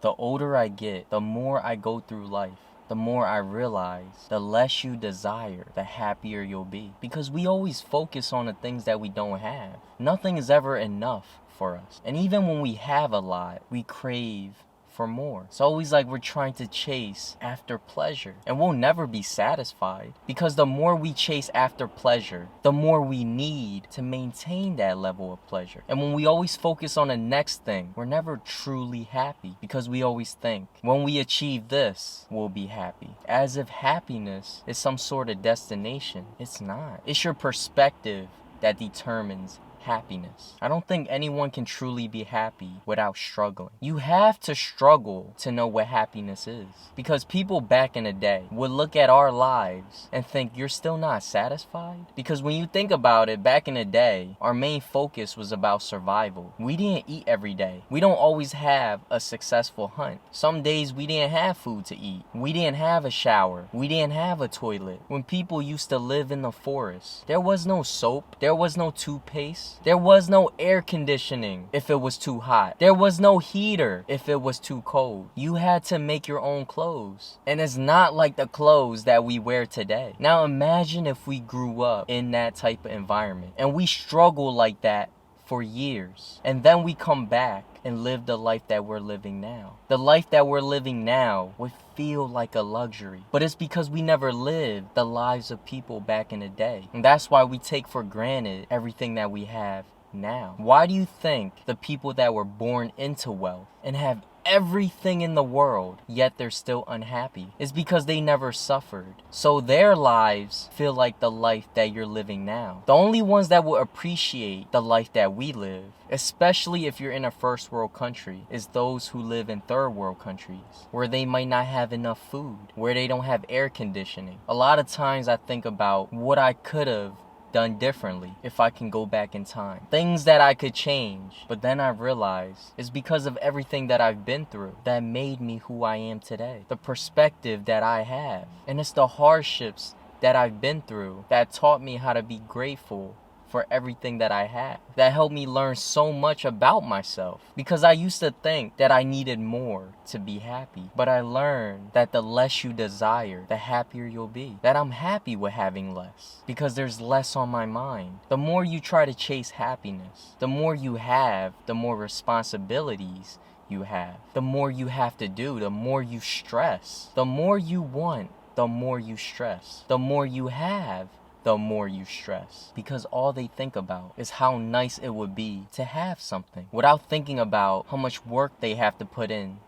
The older I get, the more I go through life, the more I realize the less you desire, the happier you'll be. Because we always focus on the things that we don't have. Nothing is ever enough for us. And even when we have a lot, we crave for more. It's always like we're trying to chase after pleasure, and we'll never be satisfied, because the more we chase after pleasure, the more we need to maintain that level of pleasure. And when we always focus on the next thing, we're never truly happy, because we always think when we achieve this, we'll be happy, as if happiness is some sort of destination. It's not. It's your perspective that determines happiness. I don't think anyone can truly be happy without struggling. You have to struggle to know what happiness is. Because people back in the day would look at our lives and think, you're still not satisfied? Because when you think about it, back in the day, our main focus was about survival. We didn't eat every day. We don't always have a successful hunt. Some days we didn't have food to eat. We didn't have a shower. We didn't have a toilet. When people used to live in the forest, there was no soap. There was no toothpaste. There was no air conditioning if it was too hot. There was no heater if it was too cold. You had to make your own clothes. And it's not like the clothes that we wear today. Now imagine if we grew up in that type of environment and we struggle like that for years. And then we come back and live the life that we're living now. The life that we're living now would feel like a luxury. But it's because we never lived the lives of people back in the day. And that's why we take for granted everything that we have now. Why do you think the people that were born into wealth and have everything in the world, yet they're still unhappy? It's because they never suffered. So their lives feel like the life that you're living now. The only ones that will appreciate the life that we live, especially if you're in a first world country, is those who live in third world countries, where they might not have enough food, where they don't have air conditioning. A lot of times I think about what I could have done differently if I can go back in time. Things that I could change. But then I realized it's because of everything that I've been through that made me who I am today. The perspective that I have. And it's the hardships that I've been through that taught me how to be grateful for everything that I have. That helped me learn so much about myself. Because I used to think that I needed more to be happy. But I learned that the less you desire, the happier you'll be. That I'm happy with having less. Because there's less on my mind. The more you try to chase happiness, the more you have, the more responsibilities you have. The more you have to do, the more you stress. The more you want, the more you stress. The more you have, the more you stress. Because all they think about is how nice it would be to have something, without thinking about how much work they have to put in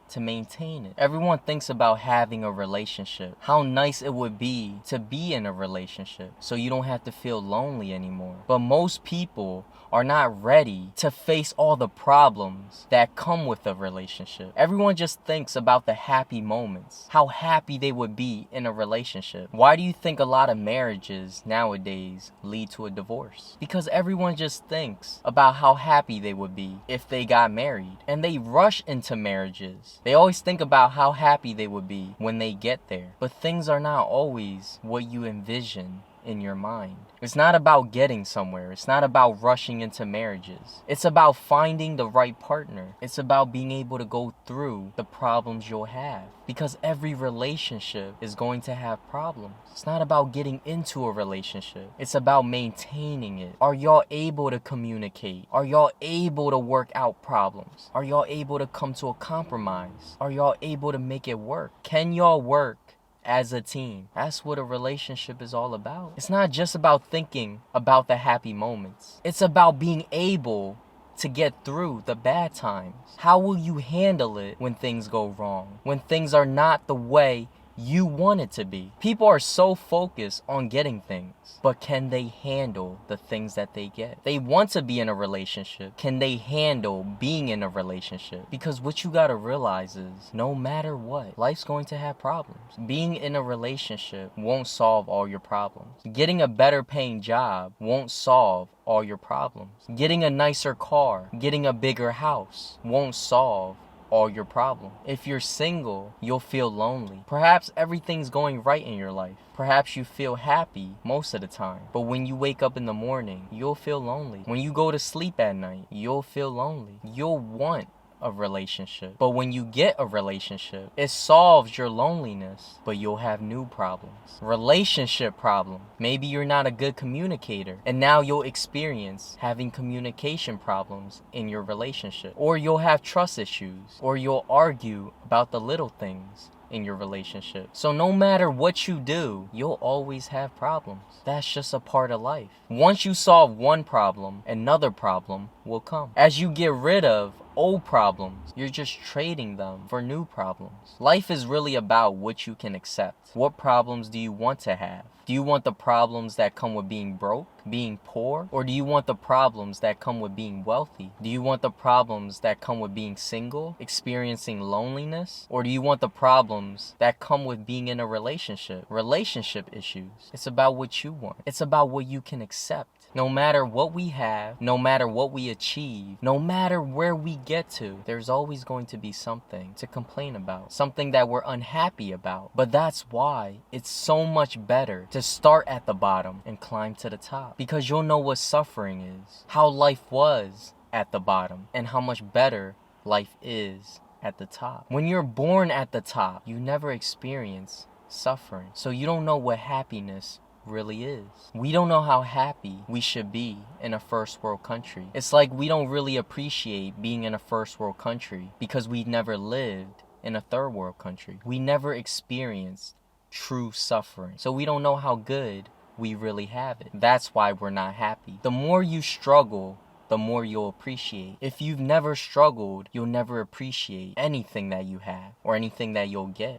to maintain it. Everyone thinks about having a relationship, how nice it would be to be in a relationship so you don't have to feel lonely anymore. But most people are not ready to face all the problems that come with a relationship. Everyone just thinks about the happy moments, how happy they would be in a relationship. Why do you think a lot of marriages nowadays lead to a divorce? Because everyone just thinks about how happy they would be if they got married, and they rush into marriages. They always think about how happy they would be when they get there. But things are not always what you envision in your mind. It's not about getting somewhere. It's not about rushing into marriages. It's about finding the right partner. It's about being able to go through the problems you'll have. Because every relationship is going to have problems. It's not about getting into a relationship. It's about maintaining it. Are y'all able to communicate? Are y'all able to work out problems? Are y'all able to come to a compromise? Are y'all able to make it work? Can y'all work as a team? That's what a relationship is all about. It's not just about thinking about the happy moments. It's about being able to get through the bad times. How will you handle it when things go wrong? When things are not the way you want it to be? People are so focused on getting things, but can they handle the things that they get? They want to be in a relationship. Can they handle being in a relationship? Because what you gotta realize is, no matter what, life's going to have problems. Being in a relationship won't solve all your problems. Getting a better paying job won't solve all your problems. Getting a nicer car, getting a bigger house won't solve all your problems. If you're single, you'll feel lonely. Perhaps everything's going right in your life. Perhaps you feel happy most of the time. But when you wake up in the morning, you'll feel lonely. When you go to sleep at night, you'll feel lonely. You'll want a relationship. But when you get a relationship, it solves your loneliness, but you'll have new problems. Relationship problem. Maybe you're not a good communicator, and now you'll experience having communication problems in your relationship. Or you'll have trust issues, or you'll argue about the little things in your relationship. So no matter what you do, you'll always have problems. That's just a part of life. Once you solve one problem, another problem will come. As you get rid of old problems, you're just trading them for new problems. Life is really about what you can accept. What problems do you want to have? Do you want the problems that come with being broke, being poor? Or do you want the problems that come with being wealthy? Do you want the problems that come with being single, experiencing loneliness? Or do you want the problems that come with being in a relationship? Relationship issues. It's about what you want. It's about what you can accept. No matter what we have, no matter what we achieve, no matter where we get to, there's always going to be something to complain about, something that we're unhappy about. But that's why it's so much better to start at the bottom and climb to the top, because you'll know what suffering is, how life was at the bottom, and how much better life is at the top. When you're born at the top, you never experience suffering, so you don't know what happiness really is. We don't know how happy we should be in a first world country. It's like we don't really appreciate being in a first world country because we never lived in a third world country. We never experienced true suffering. So we don't know how good we really have it. That's why we're not happy. The more you struggle, the more you'll appreciate. If you've never struggled, you'll never appreciate anything that you have or anything that you'll get.